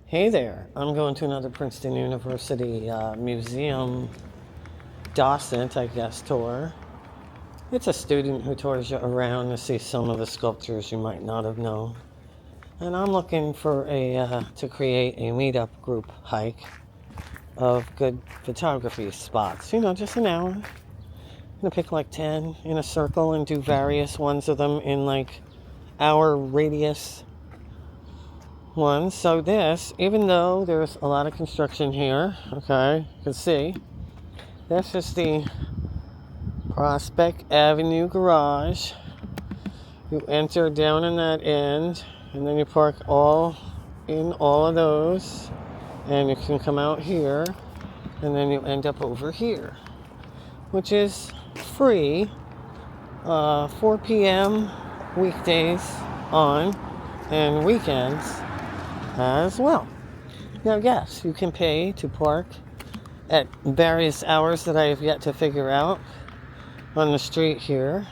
Hey there, I'm going to another Princeton University museum docent, I guess, tour. It's a student who tours you around to see some of the sculptures you might not have known. And I'm looking for to create a meetup group hike of good photography spots. You know, just an hour. I'm gonna pick like 10 in a circle and do various ones of them in like hour radius ones. So this, even though there's a lot of construction here, okay, you can see, this is the Prospect Avenue garage. You enter down in that end, and then you park all of those, and you can come out here, and then you end up over here, which is free, 4 p.m. weekdays on, and weekends as well. Now, yes, you can pay to park at various hours that I have yet to figure out on the street here.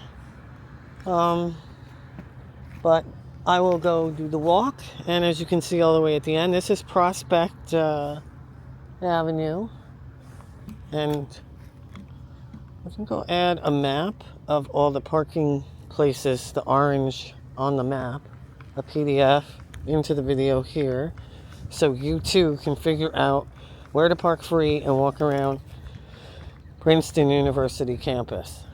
But I will go do the walk, and as you can see all the way at the end, this is Prospect Avenue, and I can go add a map of all the parking places, the orange on the map, a PDF into the video here, so you too can figure out where to park free and walk around Princeton University campus.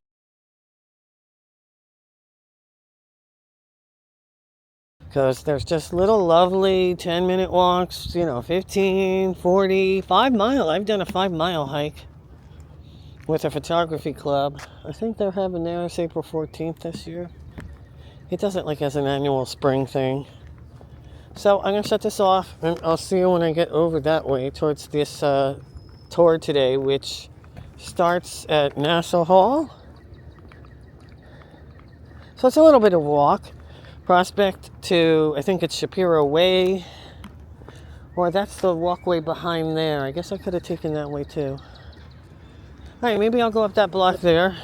Because there's just little lovely 10-minute walks, 15, 40, 5 mile. I've done a 5-mile hike with a photography club. I think they're having theirs April 14th this year. It does it like as an annual spring thing. So I'm going to shut this off, and I'll see you when I get over that way towards this tour today, which starts at Nassau Hall. So it's a little bit of walk. Prospect to, I think it's Shapiro Way, or that's the walkway behind there. I guess I could have taken that way too. Alright, maybe I'll go up that block there.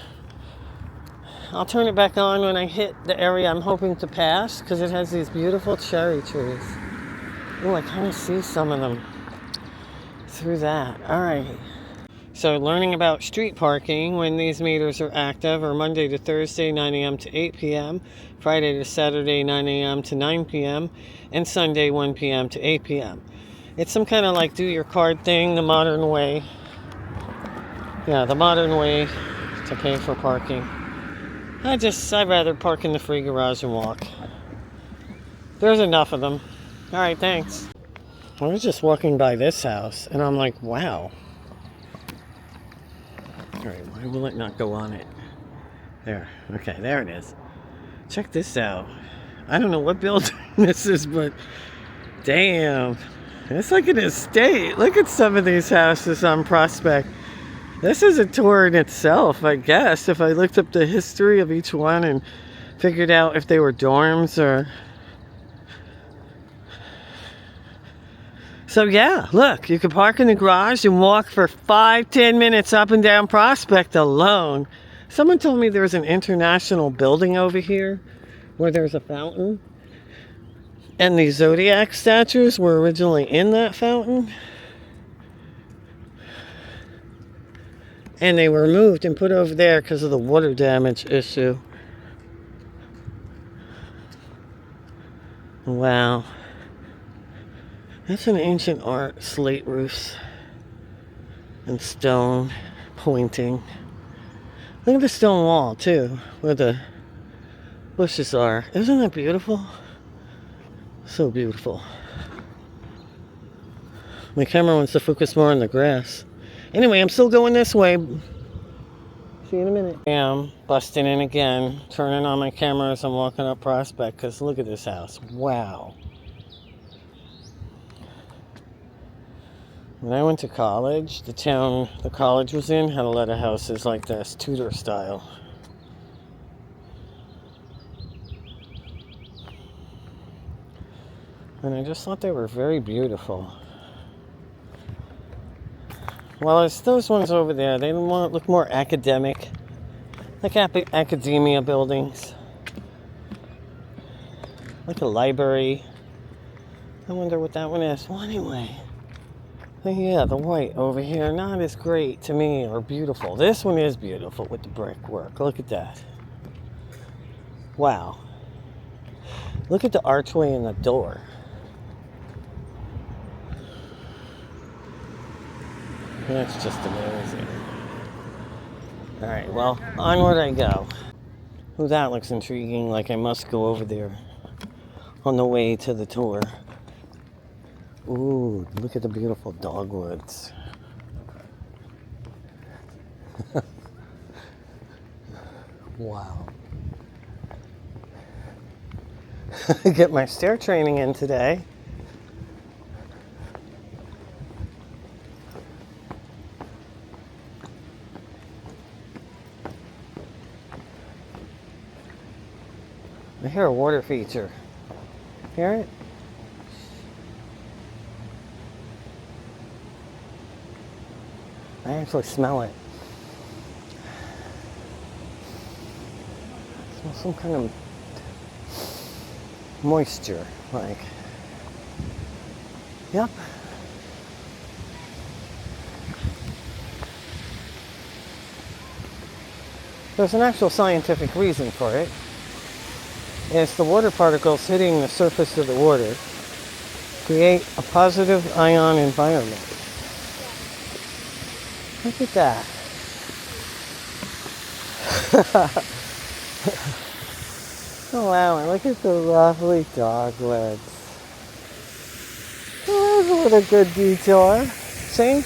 I'll turn it back on when I hit the area I'm hoping to pass, because it has these beautiful cherry trees. Oh, I kind of see some of them through that. Alright. So learning about street parking when these meters are active are Monday to Thursday, 9 a.m. to 8 p.m., Friday to Saturday, 9 a.m. to 9 p.m., and Sunday, 1 p.m. to 8 p.m. It's some kind of like do your card thing, the modern way. Yeah, the modern way to pay for parking. I'd rather park in the free garage and walk. There's enough of them. Alright, thanks. I was just walking by this house, and I'm like, wow. Alright, why will it not go on it? There. Okay, there it is. Check this out. I don't know what building this is, but damn. It's like an estate. Look at some of these houses on Prospect. This is a tour in itself, I guess, if I looked up the history of each one and figured out if they were dorms or... So yeah, look, you can park in the garage and walk for 5-10 minutes up and down Prospect alone. Someone told me there's an international building over here where there's a fountain, and the Zodiac statues were originally in that fountain, and they were moved and put over there because of the water damage issue. Wow. That's an ancient art, slate roofs and stone pointing. Look at the stone wall too, where the bushes are. Isn't that beautiful? So beautiful. My camera wants to focus more on the grass. Anyway, I'm still going this way. See you in a minute. I'm busting in again, turning on my camera as I'm walking up Prospect, because look at this house. Wow. When I went to college, the town the college was in had a lot of houses like this, Tudor style. And I just thought they were very beautiful. Well, it's those ones over there. They look more academic, like academia buildings, like a library. I wonder what that one is. Well, anyway. Yeah, the white over here, not as great to me or beautiful. This one is beautiful with the brickwork. Look at that. Wow. Look at the archway and the door. That's just amazing. All right, well, onward I go. Oh, that looks intriguing, like I must go over there on the way to the tour. Ooh, look at the beautiful dogwoods. Wow. Get my stair training in today. I hear a water feature. Hear it? I actually smell it. I smell some kind of moisture, like. Yep. There's an actual scientific reason for it. It's the water particles hitting the surface of the water create a positive ion environment. Look at that. Oh wow, and look at the lovely dogwoods. Oh, that's a little good detour. See?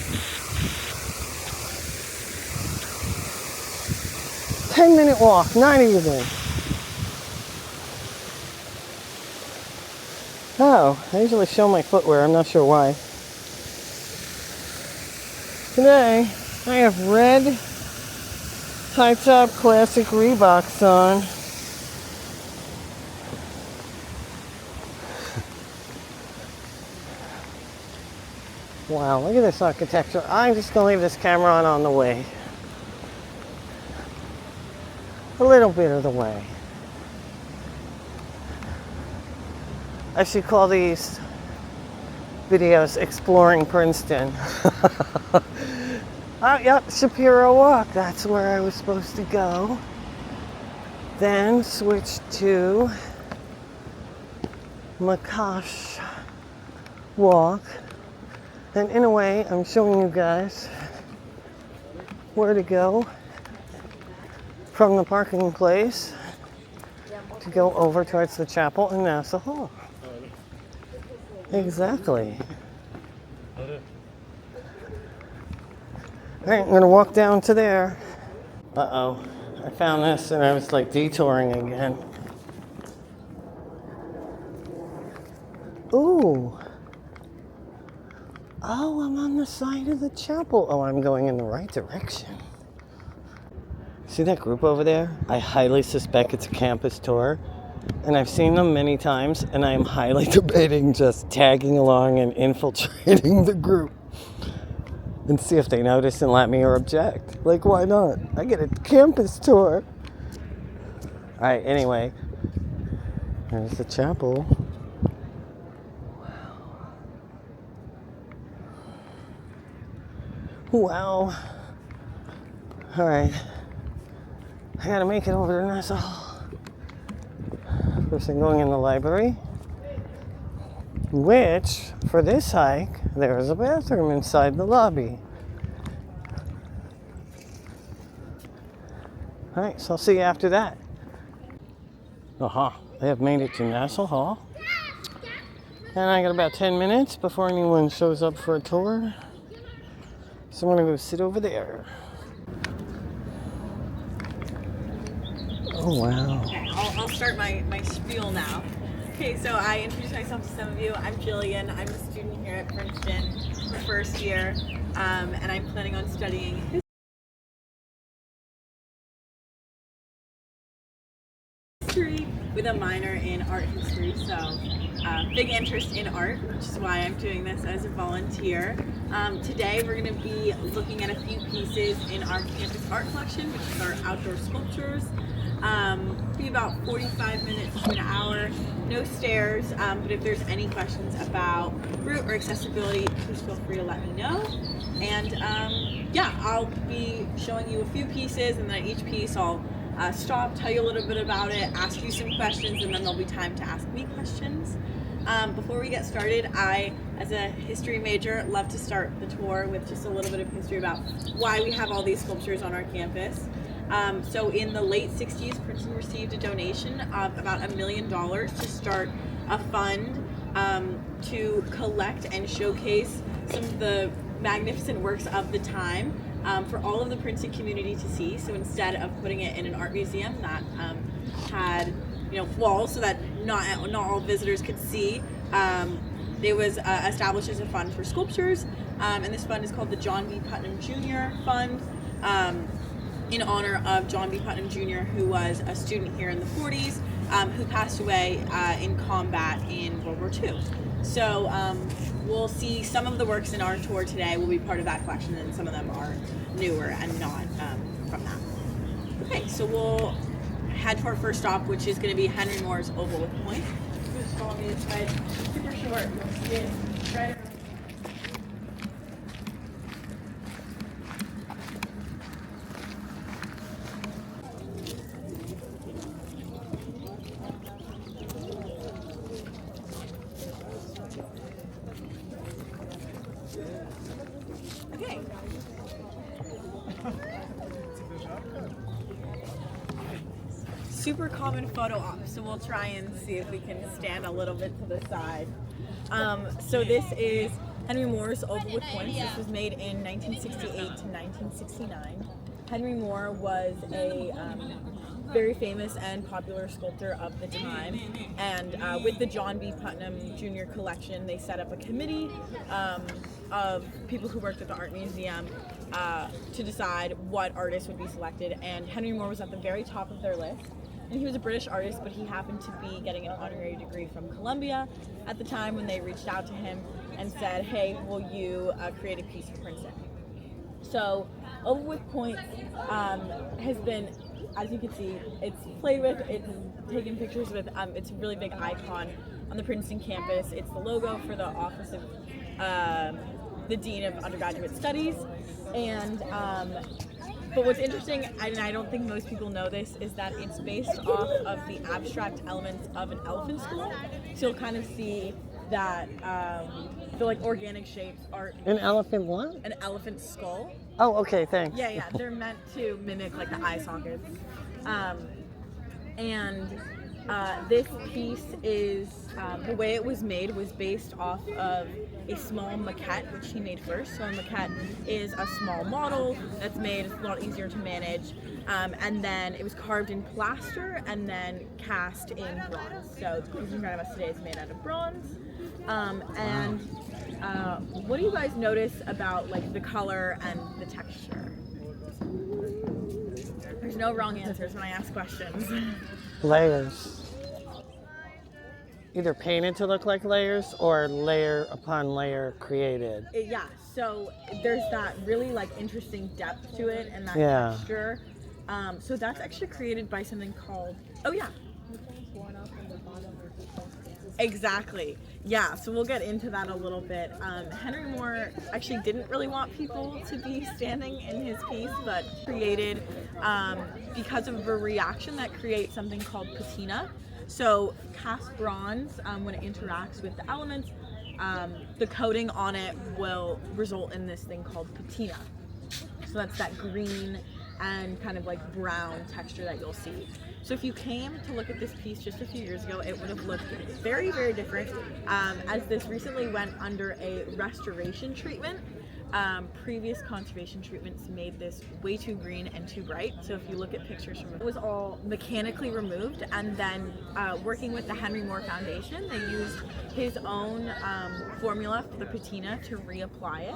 10-minute walk, not even. Oh, I usually show my footwear, I'm not sure why. Today, I have red high-top classic Reeboks on. Wow, look at this architecture. I'm just going to leave this camera on the way. A little bit of the way. I should call these videos Exploring Princeton. Oh, yep, Shapiro Walk. That's where I was supposed to go. Then switch to Makash Walk. And in a way, I'm showing you guys where to go from the parking place to go over towards the chapel in Nassau Hall. Exactly. All right, I'm gonna walk down to there. Uh-oh, I found this and I was like detouring again. Ooh. Oh, I'm on the side of the chapel. Oh, I'm going in the right direction. See that group over there? I highly suspect it's a campus tour. And I've seen them many times, and I'm highly debating just tagging along and infiltrating the group. And see if they notice and let me or object. Like, why not? I get a campus tour. Alright, anyway. There's the chapel. Wow. Alright. I gotta make it over to Nassau. First I'm going in the library. Which, for this hike, there is a bathroom inside the lobby. Alright, so I'll see you after that. Aha, I have made it to Nassau Hall. And I got about 10 minutes before anyone shows up for a tour. So I'm gonna go sit over there. Oh wow. Okay, I'll start my spiel now. Okay, so I introduced myself to some of you. I'm Jillian. I'm a student here at Princeton for first year, and I'm planning on studying history with a minor in art history. So big interest in art, which is why I'm doing this as a volunteer. Today we're going to be looking at a few pieces in our campus art collection, which is our outdoor sculptures. Be about 45 minutes to an hour. No stairs, but if there's any questions about route or accessibility, please feel free to let me know. And yeah, I'll be showing you a few pieces, and then at each piece I'll stop, tell you a little bit about it, ask you some questions, and then there'll be time to ask me questions. Before we get started, I, as a history major, love to start the tour with just a little bit of history about why we have all these sculptures on our campus. So in the late 60s, Princeton received a donation of about $1 million to start a fund to collect and showcase some of the magnificent works of the time for all of the Princeton community to see. So instead of putting it in an art museum that had walls so that not all visitors could see, it was established as a fund for sculptures, and this fund is called the John B. Putnam Jr. Fund, in honor of John B. Putnam Jr., who was a student here in the 40s, who passed away in combat in World War II. So we'll see some of the works in our tour today will be part of that collection, and some of them are newer and not from that. Okay, so we'll head to our first stop, which is going to be Henry Moore's Oval with Point. Just follow me this way. Super short. You'll see it right around. Okay. Super common photo op, so we'll try and see if we can stand a little bit to the side. So this is Henry Moore's Oval with Points. This was made in 1968 to 1969. Henry Moore was a very famous and popular sculptor of the time, and with the John B. Putnam Jr. collection, they set up a committee of people who worked at the art museum to decide what artists would be selected, and Henry Moore was at the very top of their list. And he was a British artist, but he happened to be getting an honorary degree from Columbia at the time when they reached out to him and said, hey, will you create a piece for Princeton? So Oval with Point has been, as you can see, it's played with, it's taken pictures with, it's a really big icon on the Princeton campus. It's the logo for the Office of the Dean of Undergraduate Studies. And but what's interesting, and I don't think most people know this, is that it's based off of the abstract elements of an elephant skull. So you'll kind of see that the organic shapes are An elephant what? an elephant skull. Oh, okay, thanks. Yeah, they're meant to mimic like the eye sockets. This piece is, the way it was made was based off of a small maquette, which he made first. So a maquette is a small model that's made, it's a lot easier to manage. And then it was carved in plaster and then cast in bronze. So the piece in front of us today is made out of bronze. What do you guys notice about the color and the texture? There's no wrong answers when I ask questions. Layers. Either painted to look like layers or layer upon layer created. Yeah, so there's that really interesting depth to it and that texture. So that's actually created by something called, exactly. Yeah, so we'll get into that a little bit. Henry Moore actually didn't really want people to be standing in his piece, but created because of a reaction that creates something called patina. So cast bronze, when it interacts with the elements, the coating on it will result in this thing called patina. So that's that green and kind of brown texture that you'll see. So if you came to look at this piece just a few years ago, it would have looked very, very different, as this recently went under a restoration treatment. Previous conservation treatments made this way too green and too bright. So if you look at pictures from it, was all mechanically removed, and then working with the Henry Moore Foundation, they used his own formula for the patina to reapply it.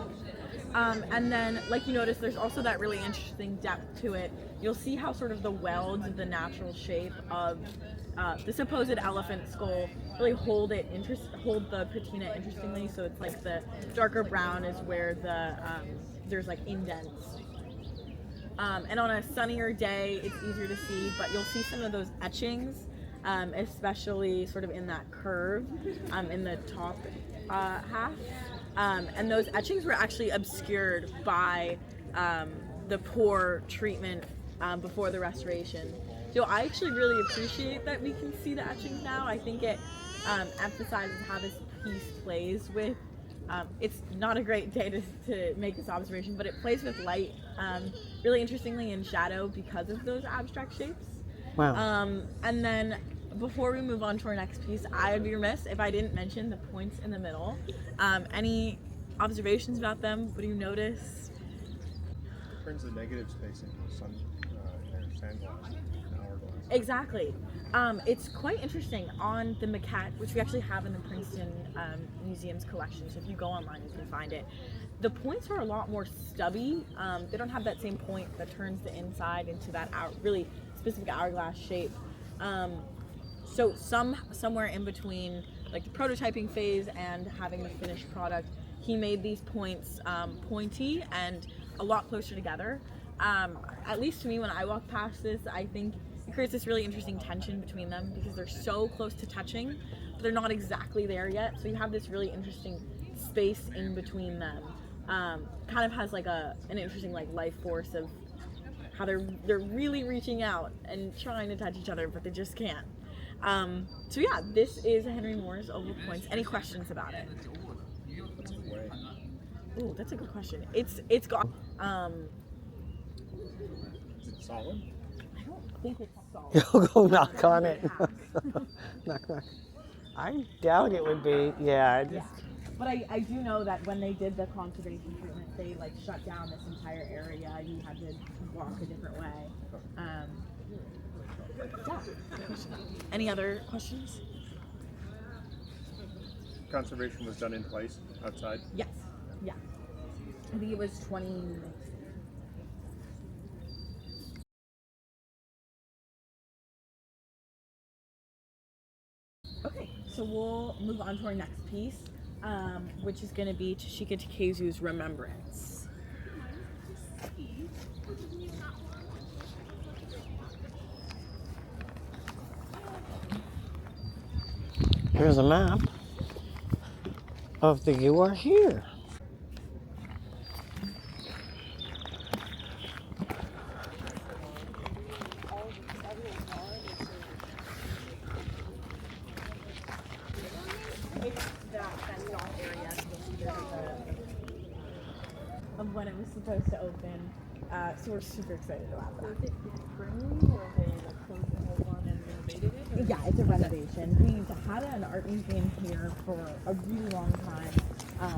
And then, you notice, there's also that really interesting depth to it. You'll see how sort of the welds of the natural shape of the supposed elephant skull really hold the patina interestingly. So it's the darker brown is where the there's indents. And on a sunnier day, it's easier to see, but you'll see some of those etchings, especially sort of in that curve in the top half. And those etchings were actually obscured by the poor treatment before the restoration. So I actually really appreciate that we can see the etchings now. I think it emphasizes how this piece plays with, it's not a great day to make this observation, but it plays with light really interestingly in shadow because of those abstract shapes. Wow. And then before we move on to our next piece, I would be remiss if I didn't mention the points in the middle. Any observations about them? What do you notice? It turns the negative space into a sand glass, an hourglass. Exactly. It's quite interesting on the maquette, which we actually have in the Princeton Museum's collection. So if you go online, you can find it. The points are a lot more stubby. They don't have that same point that turns the inside into that really specific hourglass shape. So somewhere in between, like the prototyping phase and having the finished product, he made these points pointy and a lot closer together. At least to me, when I walk past this, I think it creates this really interesting tension between them because they're so close to touching, but they're not exactly there yet. So you have this really interesting space in between them. Kind of has like an interesting like life force of how they're really reaching out and trying to touch each other, but they just can't. So yeah, this is Henry Moore's Oval Points. Any questions about it? What's it weigh? Oh, that's a good question. It's got Is it solid? I don't think it's solid. Go knock on it. Knock, knock. I doubt it would be. Yeah. Yeah. But I do know that when they did the conservation treatment, they like shut down this entire area. You had to walk a different way. Yeah. Any other questions? Conservation was done in place outside? Yes. Yeah. I think it was 20. Okay, so we'll move on to our next piece, which is going to be Toshika Takezu's Remembrance. Here's a map of the You Are Here. Of when it was supposed to open, so we're super excited about that. Was it spring or they closed the whole one and renovated it? Yeah, it's a renovation. We've had an art museum here for a really long time.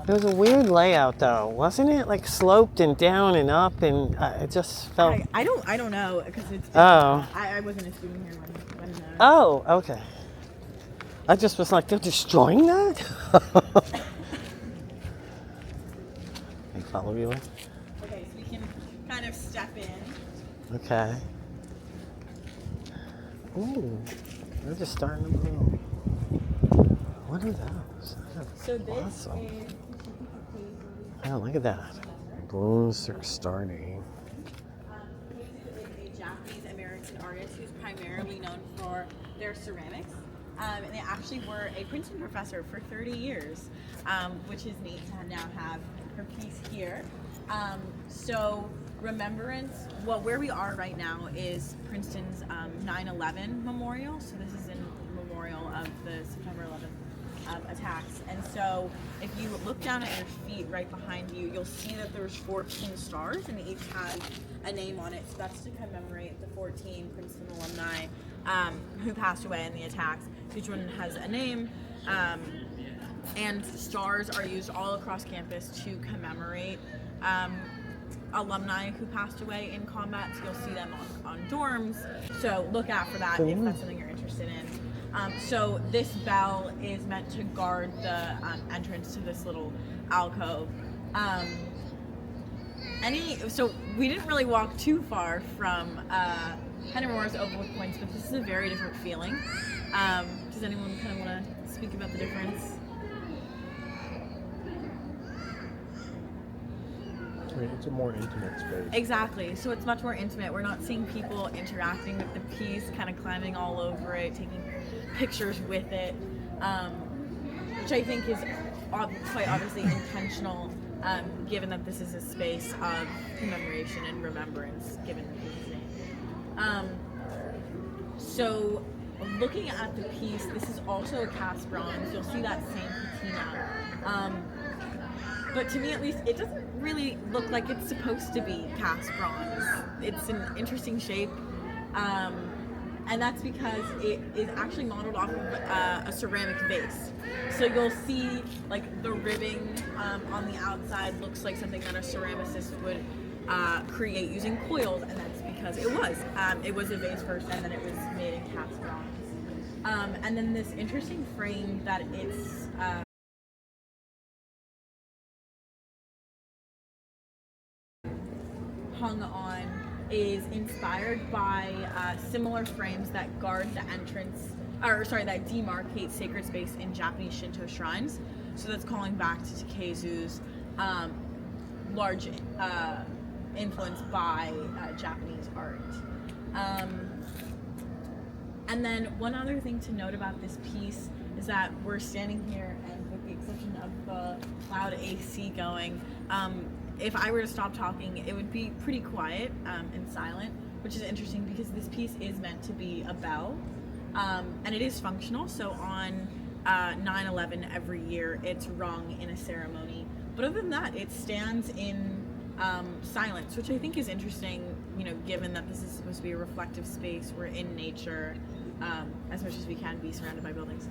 It was a weird layout, though, wasn't it? Like sloped and down and up, and it just felt. I don't know because it's. Oh. I wasn't a student here when Oh, okay. I just was like, they're destroying that. Can I follow you in? Okay, so we can kind of step in. Okay. Ooh, they're just starting to bloom. What are those? So this Awesome. is Oh, look at that. Blooms are starting. Casey is a Japanese-American artist who's primarily known for their ceramics. And they actually were a Princeton professor for 30 years, which is neat to now have her piece here. So Remembrance, well, where we are right now is Princeton's 9/11 memorial. So this is in memorial of the September 11th attacks. And so if you look down at your feet right behind you, you'll see that there's 14 stars and each has a name on it. So that's to commemorate the 14 Princeton alumni who passed away in the attacks. Each one has a name. And stars are used all across campus to commemorate alumni who passed away in combat. So you'll see them on dorms. So look out for that if that's something you're interested in. So this bell is meant to guard the entrance to this little alcove. So we didn't really walk too far from Henry Moore's Oval with Points, but this is a very different feeling. Does anyone kind of want to speak about the difference? it's a more intimate space. Exactly. So it's much more intimate. We're not seeing people interacting with the piece, kind of climbing all over it, taking pictures with it, which I think is quite obviously intentional, given that this is a space of commemoration and remembrance, given the piece's name. So looking at the piece, this is also a cast bronze. You'll see that same patina. But to me, at least, it doesn't really look like it's supposed to be cast bronze. It's an interesting shape, and that's because it is actually modeled off of a ceramic vase. So you'll see, like, the ribbing on the outside looks like something that a ceramicist would create using coils, and that's because it was a vase first, and then it was made in cast bronze. And then this interesting frame that it's hung on is inspired by similar frames that guard the entrance, that demarcate sacred space in Japanese Shinto shrines. So that's calling back to Takezu's large influence by Japanese art. And then one other thing to note about this piece is that we're standing here, and with the exception of the loud AC going, if I were to stop talking, it would be pretty quiet and silent, which is interesting because this piece is meant to be a bell, and it is functional. So on 9/11 every year, it's rung in a ceremony. But other than that, it stands in silence, which I think is interesting, given that this is supposed to be a reflective space. We're in nature as much as we can be surrounded by buildings.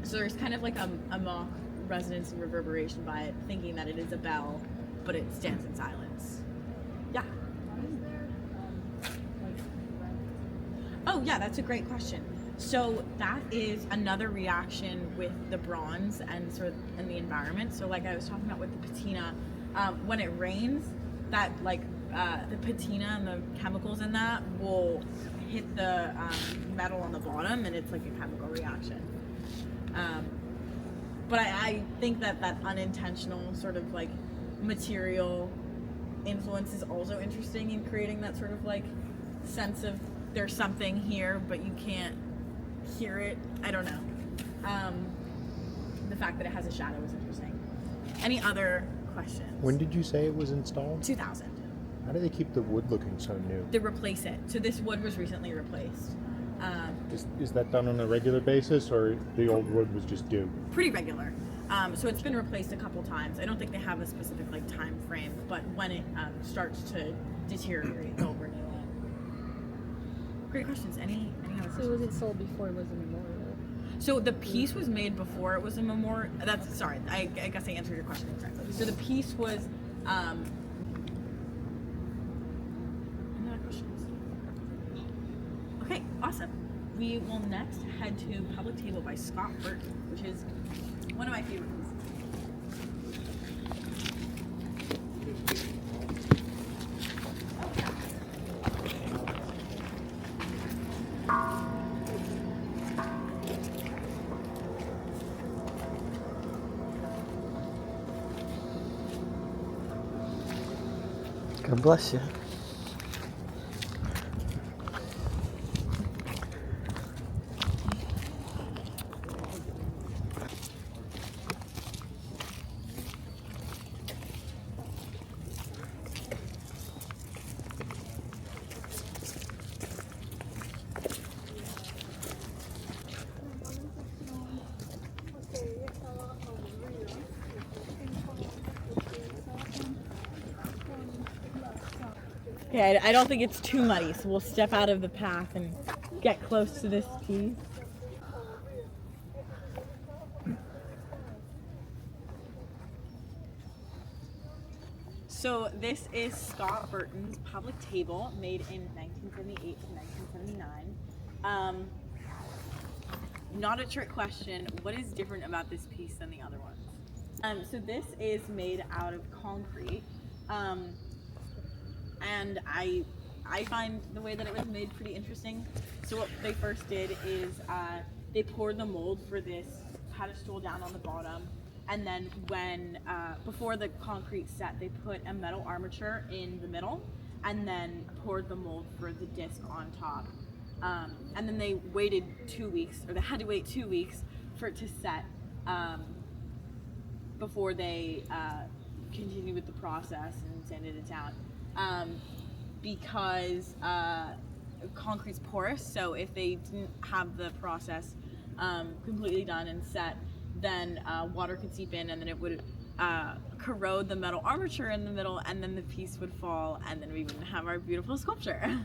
So there's kind of like a mock resonance and reverberation by it, thinking that it is a bell, but it stands in silence. Yeah. Oh yeah, that's a great question. So that is another reaction with the bronze and the environment. So like I was talking about with the patina, when it rains, that the patina and the chemicals in that will hit the metal on the bottom, and it's like a chemical reaction. But I think that unintentional sort of like material influence is also interesting in creating that sort of like sense of there's something here, but you can't hear it. I don't know. The fact that it has a shadow is interesting. Any other questions? When did you say it was installed? 2000. How do they keep the wood looking so new? They replace it. So this wood was recently replaced. Is that done on a regular basis, or the old wood was just due? Pretty regular. So it's been replaced a couple times. I don't think they have a specific time frame, but when it starts to deteriorate, they'll renew it. Great questions. Any other questions? So was it sold before it was a memorial? So the piece was made before it was a memorial. Sorry, I guess I answered your question correctly. So the piece was. Any other questions? Okay, awesome. We will next head to Public Table by Scott Burton, which is one of my favorite pieces. God bless you. Okay, I don't think it's too muddy, so we'll step out of the path and get close to this piece. So this is Scott Burton's Public Table, made in 1978 to 1979. Not a trick question. What is different about this piece than the other ones? So this is made out of concrete. And I find the way that it was made pretty interesting. So what they first did is they poured the mold for this pedestal down on the bottom, and then when before the concrete set, they put a metal armature in the middle, and then poured the mold for the disc on top. And then they waited 2 weeks, or they had to wait 2 weeks for it to set before they continued with the process and sanded it down. Because concrete's porous, so if they didn't have the process completely done and set, then water could seep in, and then it would corrode the metal armature in the middle, and then the piece would fall, and then we wouldn't have our beautiful sculpture.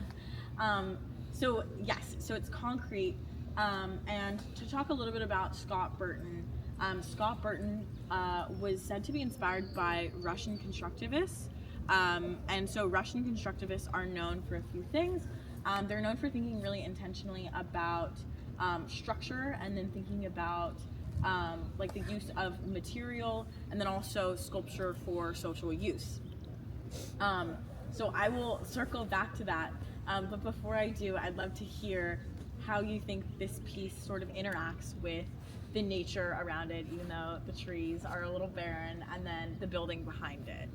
So yes, so it's concrete. And to talk a little bit about Scott Burton, Scott Burton was said to be inspired by Russian constructivists. And so Russian constructivists are known for a few things. They're known for thinking really intentionally about structure, and then thinking about like the use of material, and then also sculpture for social use. So I will circle back to that, but before I do, I'd love to hear how you think this piece sort of interacts with the nature around it, even though the trees are a little barren, and then the building behind it.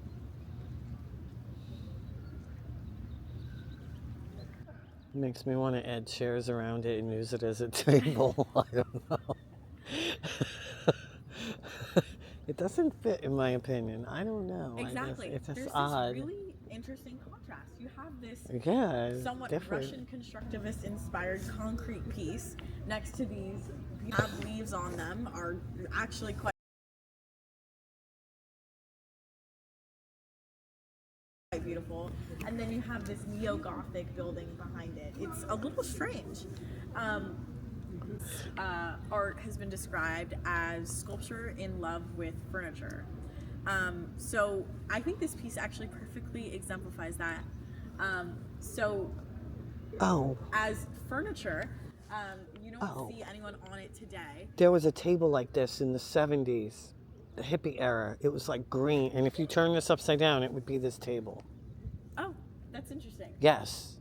Makes me want to add chairs around it and use it as a table. I don't know. It doesn't fit, in my opinion. I don't know. Exactly. It's just There's odd. this really interesting contrast. You have this somewhat different. Russian constructivist inspired concrete piece next to these have leaves on them, are actually quite beautiful, and then you have this neo-Gothic building behind it. It's a little strange. Art has been described as sculpture in love with furniture. So I think this piece actually perfectly exemplifies that. As furniture, you don't see anyone on it today. There was a table like this in the 70s, the hippie era. It was like green, and if you turn this upside down, it would be this table. Oh, that's interesting. Yes.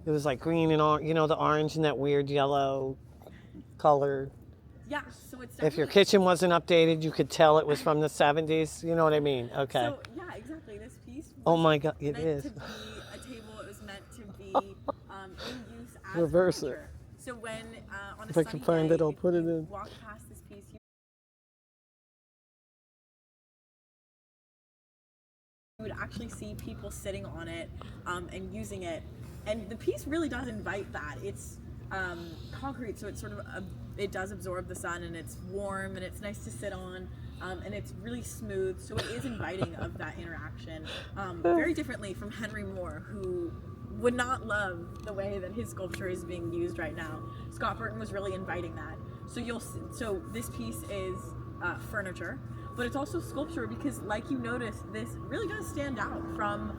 It was like green and orange, the orange and that weird yellow color. Yeah, so it's if your kitchen wasn't updated, you could tell it was from the 70s. You know what I mean? Okay. So yeah, exactly. This piece was oh my God, it meant is. to be a table. It was meant to be in use as Reverse furniture. So when on a If I sunny can find day, it, I'll if put it you in. walk past this piece, you would actually see people sitting on it and using it. And the piece really does invite that. It's concrete, so it's sort of it does absorb the sun, and it's warm, and it's nice to sit on, and it's really smooth, so it is inviting of that interaction, very differently from Henry Moore, who would not love the way that his sculpture is being used right now. Scott Burton was really inviting that. So this piece is furniture, but it's also sculpture, because like you noticed, this really does stand out from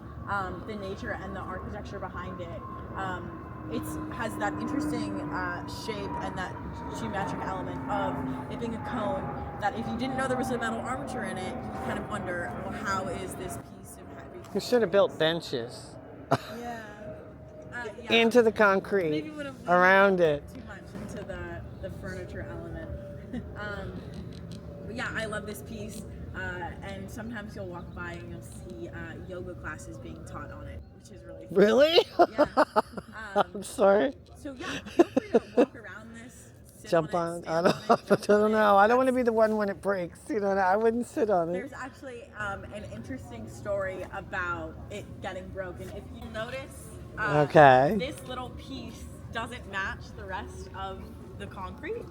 the nature and the architecture behind it. It has that interesting shape and that geometric element of it being a cone, that if you didn't know there was a metal armature in it, you kind of wonder, well, how is this piece of heavy? You should have built benches Yeah. into the concrete Maybe would have around it. too much into the furniture element. But yeah, I love this piece, and sometimes you'll walk by and you'll see yoga classes being taught on it, which is really fun. Really? Yeah. I'm sorry. So yeah, feel free to walk around this, sit Jump on on. it, I stand don't, on it, I jump don't on know. it. I don't want to be the one when it breaks. I wouldn't sit on it. There's actually an interesting story about it getting broken. If you notice, Okay. this little piece doesn't match the rest of the concrete.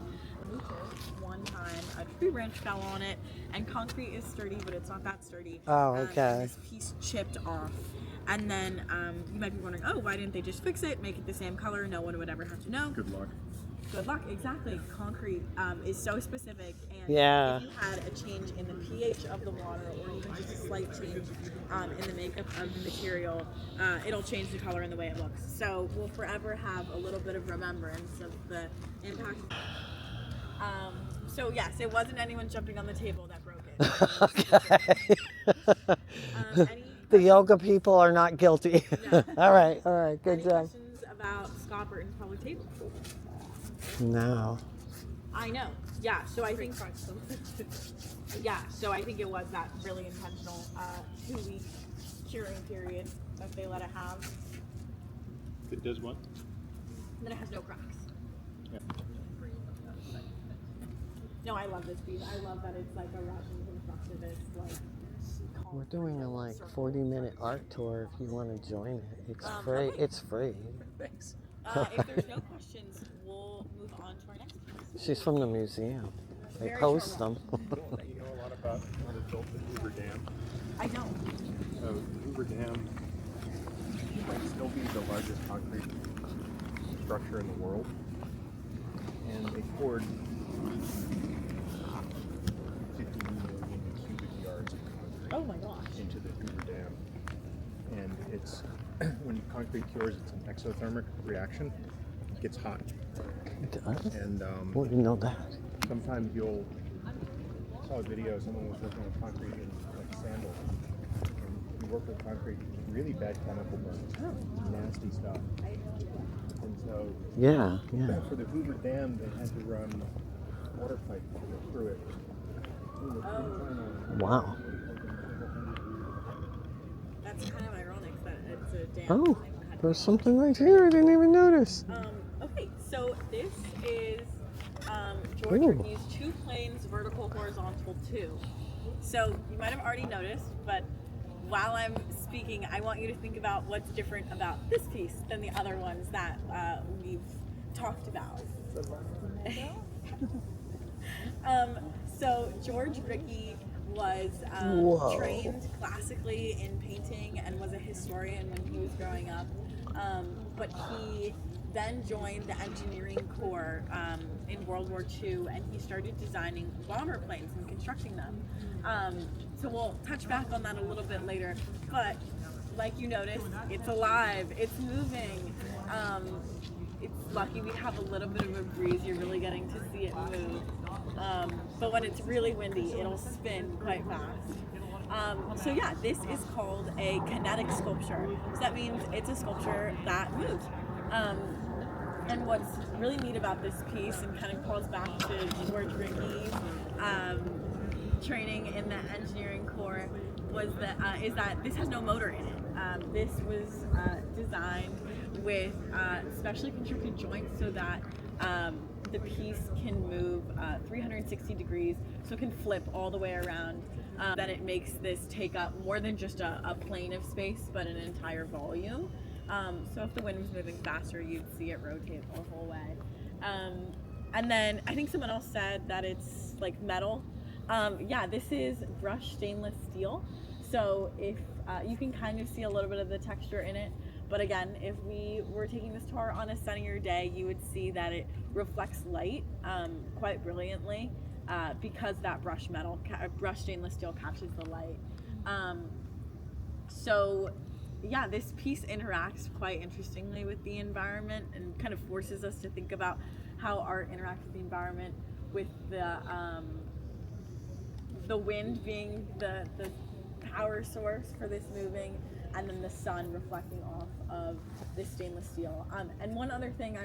One time a tree branch fell on it, and concrete is sturdy, but it's not that sturdy. Oh, And okay. this piece chipped off. And then you might be wondering, oh, why didn't they just fix it, make it the same color? No one would ever have to know. Good luck. Good luck, exactly. Concrete is so specific, and Yeah. if you had a change in the pH of the water, or even just a slight change in the makeup of the material, it'll change the color and the way it looks. So we'll forever have a little bit of remembrance of the impact. So yes, it wasn't anyone jumping on the table that broke it. Okay. The yoga people are not guilty. Yeah. All right, good Any job. questions about Scott Burton's public table? No. I know. Yeah. So I think. Crunch them. Yeah. So I think it was that really intentional 2-week curing period that they let it have. It does what? And then it has no cracks. Yeah. No, I love this piece. I love that it's like a Russian constructivist, like. We're doing a like 40-minute art tour if you want to join it. It's free. Okay. It's free. Thanks. If there's no questions, we'll move on to our next piece. She's from the museum. They Very post short them. You know a lot about how they built the Hoover Dam. I know. So the Hoover Dam might still be the largest concrete structure in the world. And they poured 50 million cubic yards of concrete Oh my gosh. into the Hoover Dam. And it's, when concrete cures, it's an exothermic reaction. It gets hot. It does? And Well, you know that. sometimes I saw a video, someone was working with concrete in like sandals. And you work with concrete, really bad chemical burns, nasty stuff. And so Yeah. for the Hoover Dam, they had to run water pipe through it. Wow. That's kind of ironic that it's a dam. Oh, there's something right here. I didn't even notice. Okay, so this is George Ooh. Rickey's Two Planes Vertical Horizontal 2. So you might have already noticed, but while I'm speaking, I want you to think about what's different about this piece than the other ones that we've talked about. So George Rickey was Whoa. trained classically in painting and was a historian when he was growing up. But he then joined the engineering corps in World War II, and he started designing bomber planes and constructing them. So we'll touch back on that a little bit later. But like you noticed, it's alive, it's moving. It's lucky we have a little bit of a breeze. You're really getting to see it move. But when it's really windy, it'll spin quite fast. So yeah, this is called a kinetic sculpture. So that means it's a sculpture that moves. And what's really neat about this piece, and kind of calls back to George Rickey's training in the engineering corps, was that is that this has no motor in it. This was designed with specially constructed joints so that the piece can move 360 degrees, so it can flip all the way around. That it makes this take up more than just a plane of space, but an entire volume. So if the wind was moving faster, you'd see it rotate the whole way. And then I think someone else said that it's like metal. Yeah, this is brushed stainless steel. So if you can kind of see a little bit of the texture in it. But again, if we were taking this tour on a sunnier day, you would see that it reflects light quite brilliantly because that brushed stainless steel catches the light. So yeah, this piece interacts quite interestingly with the environment and kind of forces us to think about how art interacts with the environment, with the wind being the power source for this moving, and then the sun reflecting off of this stainless steel. And one other thing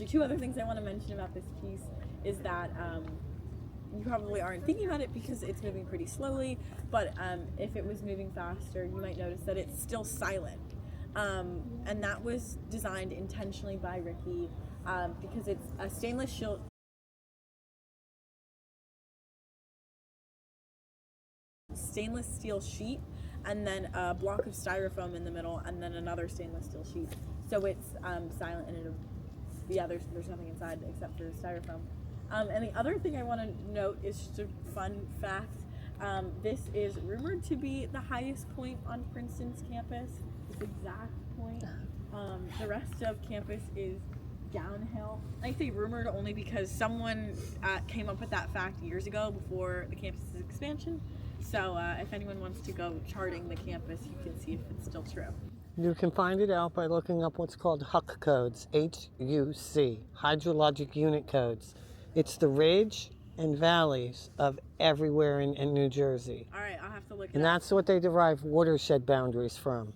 two other things I want to mention about this piece is that you probably aren't thinking about it because it's moving pretty slowly, but if it was moving faster, you might notice that it's still silent. And that was designed intentionally by Rickey because it's a stainless steel sheet, and then a block of styrofoam in the middle, and then another stainless steel sheet. So it's silent, and there's nothing inside except for styrofoam. And the other thing I want to note is just a fun fact. This is rumored to be the highest point on Princeton's campus, this exact point. The rest of campus is downhill. I say rumored only because someone came up with that fact years ago before the campus's expansion. So if anyone wants to go charting the campus, you can see if it's still true. You can find it out by looking up what's called HUC codes, HUC, hydrologic unit codes. It's the ridge and valleys of everywhere in New Jersey. All right, I'll have to look it And up. that's what they derive watershed boundaries from.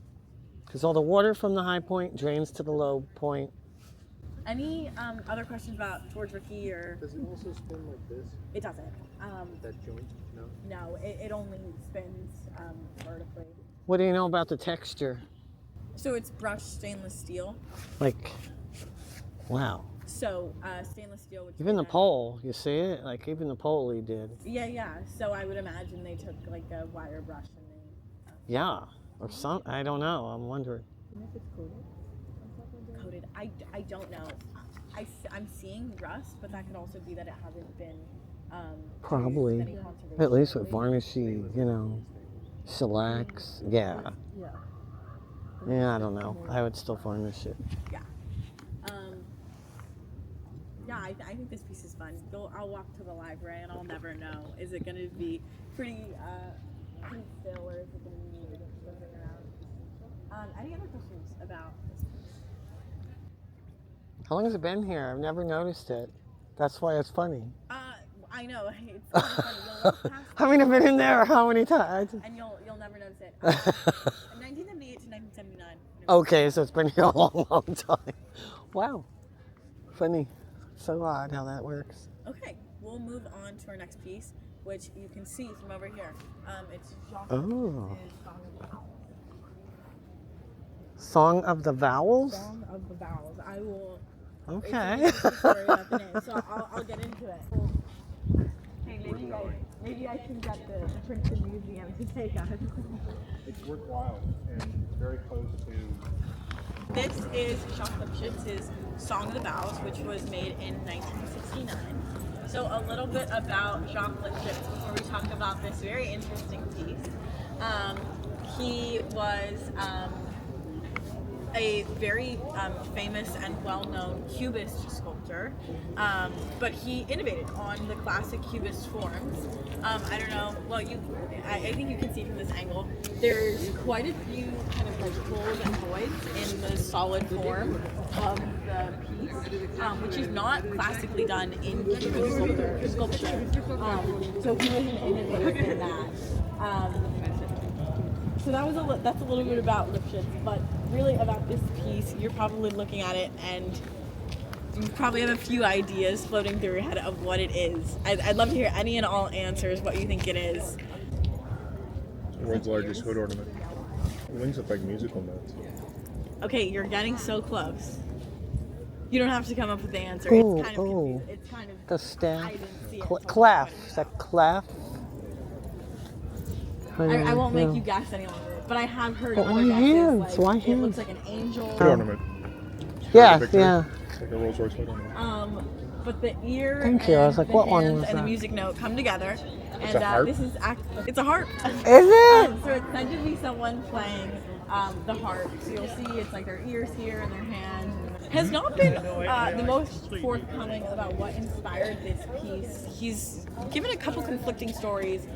Because all the water from the high point drains to the low point. Any other questions about George Rickey or? Does it also spin like this? It doesn't. That joint? No. No, it only spins vertically. What do you know about the texture? So it's brushed stainless steel. Like, wow. So stainless steel would. Even the pole, you see it? Like even the pole he did. Yeah. So I would imagine they took like a wire brush and they. Yeah, or some. I don't know. I'm wondering. Do you know if it's coated? Coated. I don't know. I'm seeing rust, but that could also be that it hasn't been. Probably. Any conservation. At least with varnishy, you know, shellacs. Yeah. Yeah. Yeah, I don't know. I would still varnish it. Yeah. Yeah, I think this piece is fun. I'll walk to the library and I'll never know. Is it going to be pretty still, or is it going to be moving around? Any other questions about this piece? How long has it been here? I've never noticed it. That's why it's funny. I know. It's kind of funny. You'll walk past I mean, I've been in there how many times? and you'll never notice it. 1978 to 1979. Okay, so it's been here a long, long time. Wow. Funny. So odd how that works. Okay, we'll move on to our next piece, which you can see from over here. It's Jacques Oh. Lipchitz' Song of the Vowels. Song of the Vowels? Song of the Vowels. I will. Okay. It's an interesting story about the name, so I'll get into it. Hey, maybe I can get the Princeton Museum to take us. It's worthwhile and very close to. This is Jacques Lipchitz's Song of the Vowels, which was made in 1969. So a little bit about Jacques Lipchitz before we talk about this very interesting piece. He was a very famous and well-known Cubist sculptor, but he innovated on the classic Cubist forms. I don't know, well, I think you can see from this angle, there's quite a few kind of like holes and voids in the solid form of the piece, which is not classically done in Cubist sculpture. So he was an innovator in that. So that's a little bit about Lipchitz, but really about this piece, you're probably looking at it and you probably have a few ideas floating through your head of what it is. I'd love to hear any and all answers, what you think it is. The world's largest hood ornament. The wings look like musical notes. Okay, you're getting so close. You don't have to come up with the answer. Ooh, It's kind of ooh. confusing. It's kind of The staff. I didn't see it. Clef. Is that clef? I won't make you guess any longer, but I have heard But other why guesses, hands? like Why it hands? looks like an angel. Hood ornament. Yeah, Picture? yeah. It's like a Rolls Royce hood ornament. But the ear Thank you. I was and like, the what one hands was and the that? music note come together, and a harp? this is it's a harp. Is it? So it's meant to be someone playing the harp. So you'll see it's like their ears here and their hands. Has not been the most forthcoming about what inspired this piece. He's given a couple conflicting stories,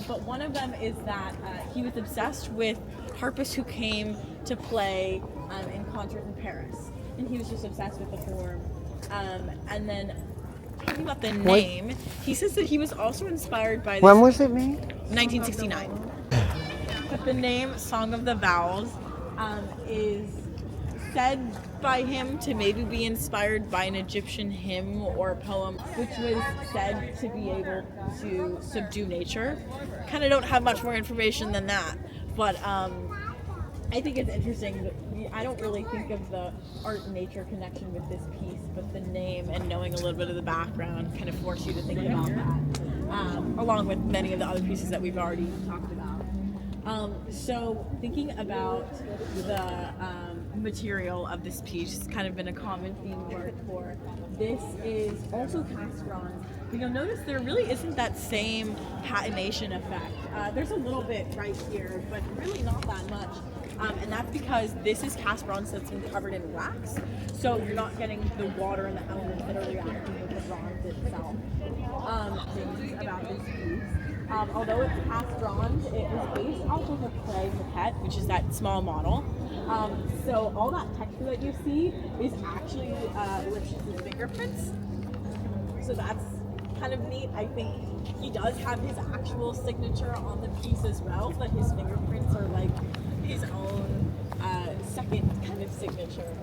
but one of them is that he was obsessed with harpists who came to play in concerts in Paris, and he was just obsessed with the form. And then talking about the name, he says that he was also inspired by this. When was it made? 1969. But the name Song of the Vowels is said by him to maybe be inspired by an Egyptian hymn or poem, which was said to be able to subdue nature. Kind of don't have much more information than that, but I think it's interesting that I don't really think of the art-nature connection with this piece, but the name and knowing a little bit of the background kind of force you to think about that, along with many of the other pieces that we've already talked about. So thinking about the material of this piece, it's kind of been a common theme word for. This is also cast bronze, but you'll notice there really isn't that same patination effect. There's a little bit right here, but really not that much. And that's because this is cast bronze that's been covered in wax, so you're not getting the water and the elements that are reacting with the bronze itself. Things about this piece. Although it's cast bronze, it was based off of a clay maquette, which is that small model. So all that texture that you see is actually Lipchitz's fingerprints. So that's kind of neat. I think he does have his actual signature on the piece as well, but his fingerprints are like his own second kind of signature.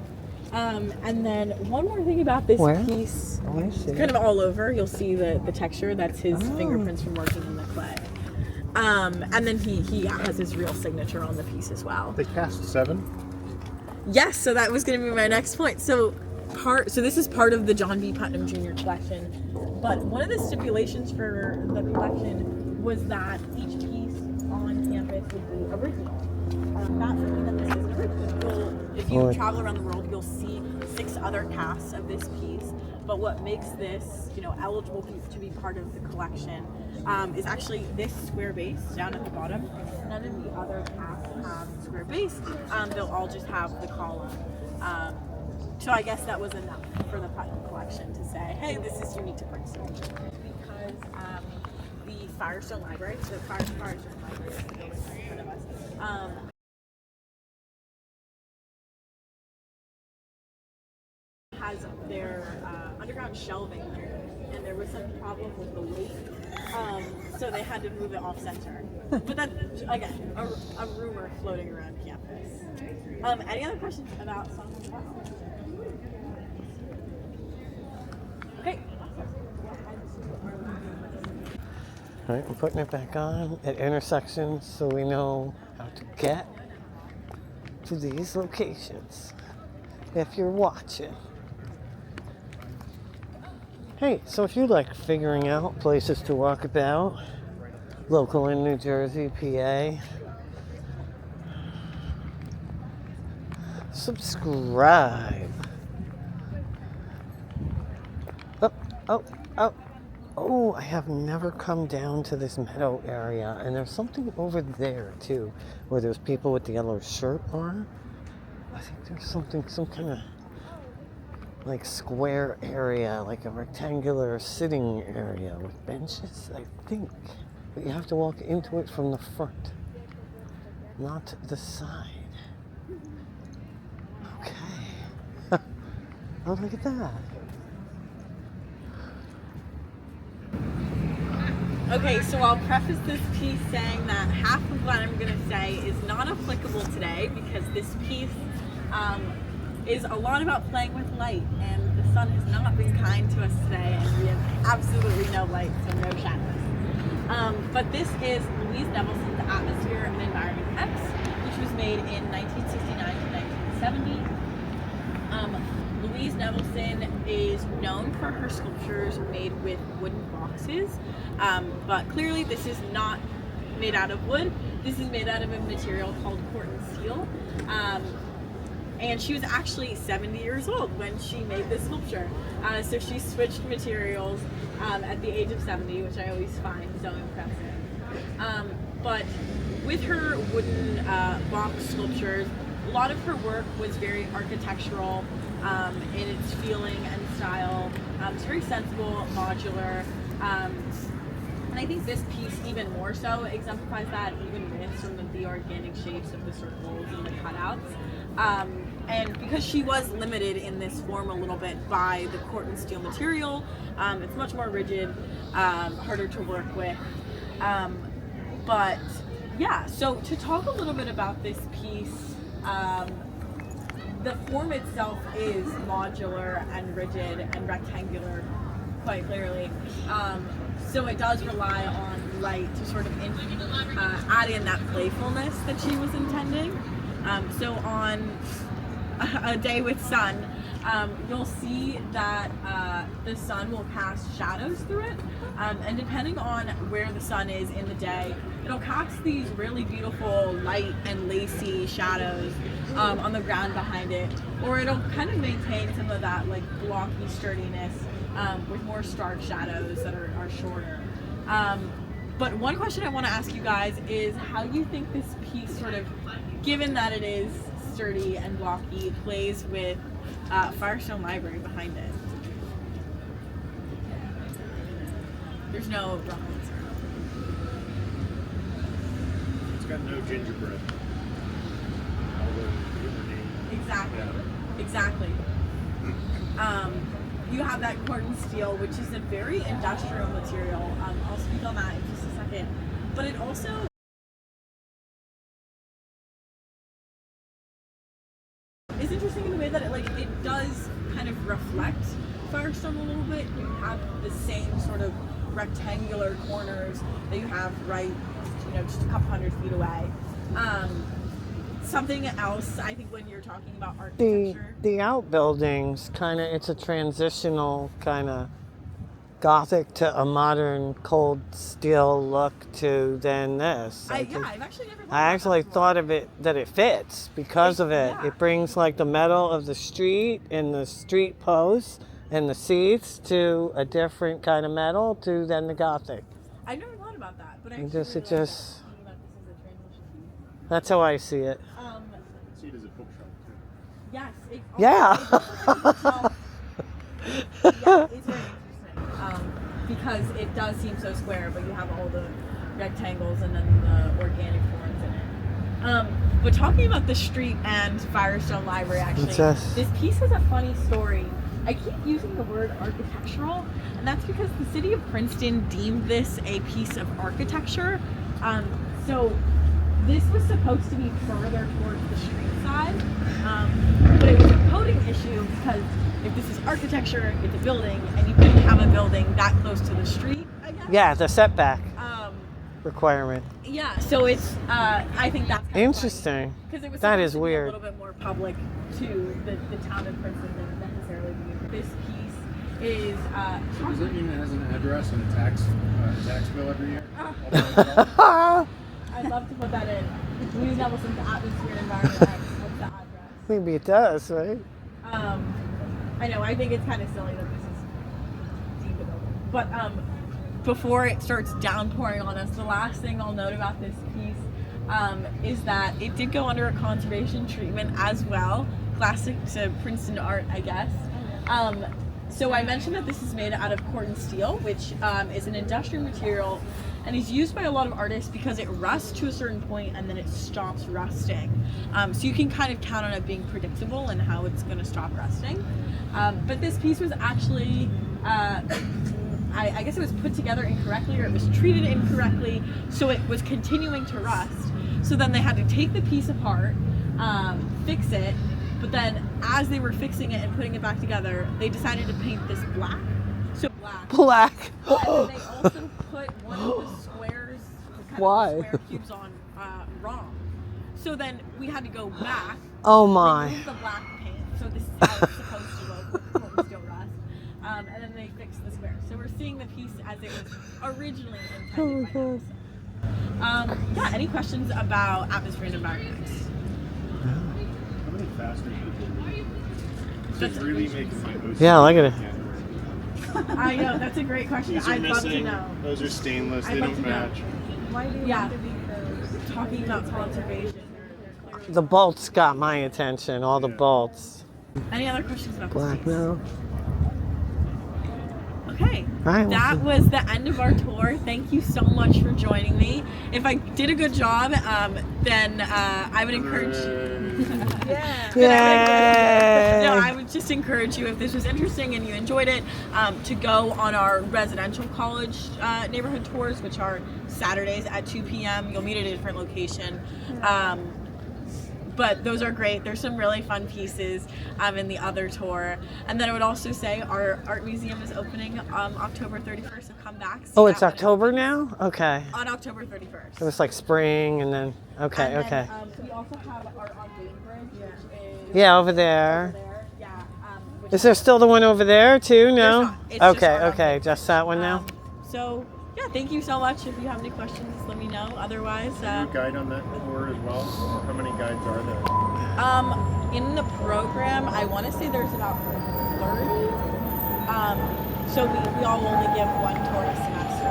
And then one more thing about this Where? piece, Oh, I see. kind of all over, you'll see the texture. That's his Oh. fingerprints from working in the clay. And then he has his real signature on the piece as well. They cast 7. Yes, so that was going to be my next point. So this is part of the John B. Putnam Jr. collection, but one of the stipulations for the collection was that each piece on campus would be original. Not something that this is an original. If you travel around the world, you'll see 6 other casts of this piece. But what makes this, eligible to be part of the collection is actually this square base down at the bottom. None of the other casts have square base. They'll all just have the column. So I guess that was enough for the Putnam collection to say, hey, this is unique to Princeton. Because the Firestone Library, the Firestone Library is the building right in front of us, has their underground shelving there, and there was some problem with the weight, so they had to move it off center. But that's, again, a rumor floating around campus. Any other questions about Song of the South? Okay. All right, I'm putting it back on at intersections so we know how to get to these locations if you're watching. Hey, so if you like figuring out places to walk about, local in New Jersey, PA, subscribe. Oh, I have never come down to this meadow area, and there's something over there too, where those people with the yellow shirt are. I think there's some kind of like square area, like a rectangular sitting area with benches, I think. But you have to walk into it from the front, not the side. Okay. Oh, look at that. Okay, so I'll preface this piece saying that half of what I'm going to say is not applicable today because this piece is a lot about playing with light, and the sun has not been kind to us today, and we have absolutely no light, so no shadows. But this is Louise Nevelson's Atmosphere and Environment X, which was made in 1969 to 1970. Louise Nevelson is known for her sculptures made with wooden boxes, but clearly this is not made out of wood. This is made out of a material called corten steel. And she was actually 70 years old when she made this sculpture. So she switched materials at the age of 70, which I always find so impressive. But with her wooden box sculptures, a lot of her work was very architectural in its feeling and style. It's very sensible, modular. And I think this piece even more so exemplifies that, even with some of the organic shapes of the circles and the cutouts. And because she was limited in this form a little bit by the corten steel material, it's much more rigid, harder to work with. But yeah, so to talk a little bit about this piece, the form itself is modular and rigid and rectangular, quite clearly. So it does rely on light to sort of add in that playfulness that she was intending. So on a day with sun, you'll see that the sun will cast shadows through it. And depending on where the sun is in the day, it'll cast these really beautiful light and lacy shadows on the ground behind it. Or it'll kind of maintain some of that like blocky sturdiness with more stark shadows that are shorter. But one question I want to ask you guys is how you think this piece sort of, given that it is sturdy and blocky, plays with Firestone Library behind it. There's no wrong answer. It's got no gingerbread. Although Exactly. Yeah. Exactly. You have that corten steel, which is a very industrial material. I'll speak on that in just a second. But it also is interesting in the way that it reflect Firestone a little bit. You have the same sort of rectangular corners that you have right, just a couple hundred feet away. Something else, I think, when you're talking about architecture, The outbuildings kind of, it's a transitional kind of Gothic to a modern cold steel look to then this. I've actually never. I actually thought of it that it fits because of it. Yeah. It brings like the metal of the street and the street posts and the seats to a different kind of metal to then the Gothic. I never thought about that, but I It actually just, really it like just, that, thinking about this as a transition piece. that's how I see it. See it as a bookshelf too. Yes. It Yeah. it's very interesting. Because it does seem so square, but you have all the rectangles and then the organic forms in it. But talking about the street and Firestone Library, actually, this piece has a funny story. I keep using the word architectural, and that's because the city of Princeton deemed this a piece of architecture. So this was supposed to be further towards the street side, but it was a coding issue because if this is architecture, it's a building, and you couldn't have a building that close to the street, I guess. Yeah, the setback requirement. Yeah, so it's, I think that's kind interesting. Because it was That supposed is to be weird. a little bit more public to the town of Princeton than necessarily the This piece is, Does that mean it has an address and a tax bill every year? I'd love to put that in. Louise Nelson's atmosphere environment. What's the address? Maybe it does, right? I know. I think it's kind of silly that this is deemed a building. But before it starts downpouring on us, the last thing I'll note about this piece is that it did go under a conservation treatment as well. Classic to Princeton art, I guess. So I mentioned that this is made out of corten steel, which is an industrial material and is used by a lot of artists because it rusts to a certain point and then it stops rusting. So you can kind of count on it being predictable and how it's going to stop rusting. But this piece was actually, I guess it was put together incorrectly or it was treated incorrectly, so it was continuing to rust. So then they had to take the piece apart, fix it, but then as they were fixing it and putting it back together, they decided to paint this black. So black. And then they also put one of the squares, Why? square cubes on wrong. So then we had to go back. Oh my. Remove the black paint. So this is how it's supposed to look before we still rust. And then they fixed the square. So we're seeing the piece as it was originally intended by them. Yeah, any questions about atmosphere and environment? How many fasteners did you need? It's really making my OCD. Yeah, look at it. I know, that's a great question. These are I'd love to missing. know. Those are stainless. I'd They love don't to know. match. Why do you Yeah. have to be those? Talking about conservation. They're clearly- The bolts got my attention, all the bolts. Any other questions about Black this piece? now. Okay, Right, that was the end of our tour. Thank you so much for joining me. If I did a good job, then I would encourage you. Yeah. Yay! No, I would just encourage you, if this was interesting and you enjoyed it, to go on our residential college neighborhood tours, which are Saturdays at 2 p.m. You'll meet at a different location. But those are great. There's some really fun pieces in the other tour. And then I would also say our art museum is opening October 31st, so come back. see Oh, it's that one. October now? Okay. On October 31st. It was like spring and then, okay, And then, okay. we also have art on Bainbridge, which is Yeah, over over there. there. Yeah. Which Is there still the one over there too? No? not. It's just Okay, art on okay, Bainbridge. just that one now? So, yeah, thank you so much. If you have any questions, let me know. Otherwise, Is there a guide on that tour as well? Or how many guides are there? in the program, I want to say there's about 30. So we all only give one tour a semester.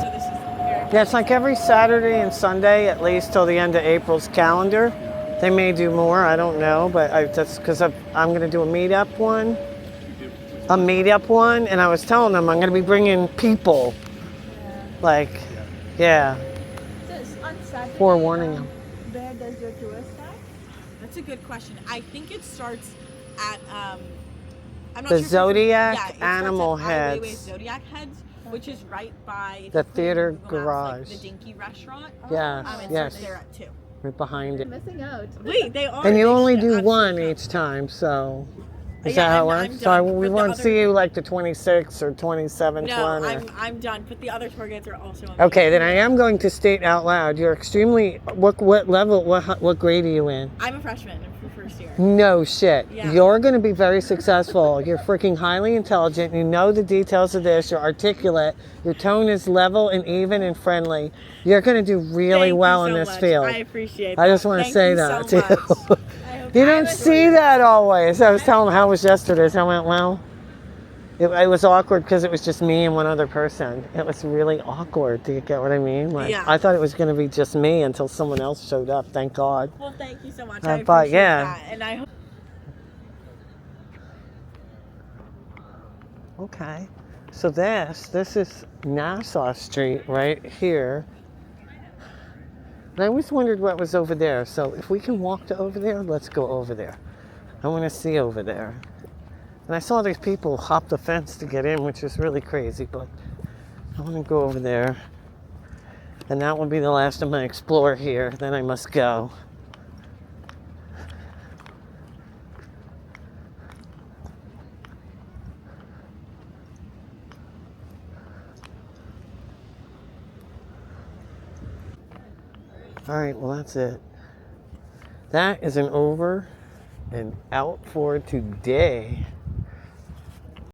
So this is very Yeah, it's like every Saturday and Sunday, at least till the end of April's calendar. They may do more, I don't know, but that's because I'm going to do a meetup one. And I was telling them I'm going to be bringing people. Like, yeah, Just on Saturday. forewarning them. Where does your tour start? That's a good question. I think it starts at I'm not The sure if Zodiac it starts at Animal Ai Weiwei's Heads. Zodiac Heads, which is right by The if you put in theater Google Maps, like, garage. the Dinky restaurant. Yes, It yes, starts there at 2. right behind it. Missing out. Wait, they are. And you they only should do one absolutely each time, so Is Yeah, that how it I'm works? done. So we But the won't other- see you like the 26th or 27th No, one? Or... I'm done. But the other tour guides are also amazing. Okay, then I am going to state out loud. You're extremely. What level? What grade are you in? I'm a freshman for first year. No shit. Yeah. You're going to be very successful. You're freaking highly intelligent. You know the details of this. You're articulate. Your tone is level and even and friendly. You're going to do really Thank well you in so this much. field. I appreciate that. I just want to Thank say you that so too. much. You don't see that always. I was telling him how was yesterday. How went well. It was awkward because it was just me and one other person. It was really awkward. Do you get what I mean? Like, Yeah. I thought it was going to be just me until someone else showed up. Thank God. Well, thank you so much. But, I appreciate yeah. that. And I hope. Okay. So this is Nassau Street right here. And I always wondered what was over there. So if we can walk to over there, let's go over there. I want to see over there. And I saw these people hop the fence to get in, which is really crazy, but I want to go over there. And that will be the last of my explore here. Then I must go. All right, well, that's it. That is an over and out for today.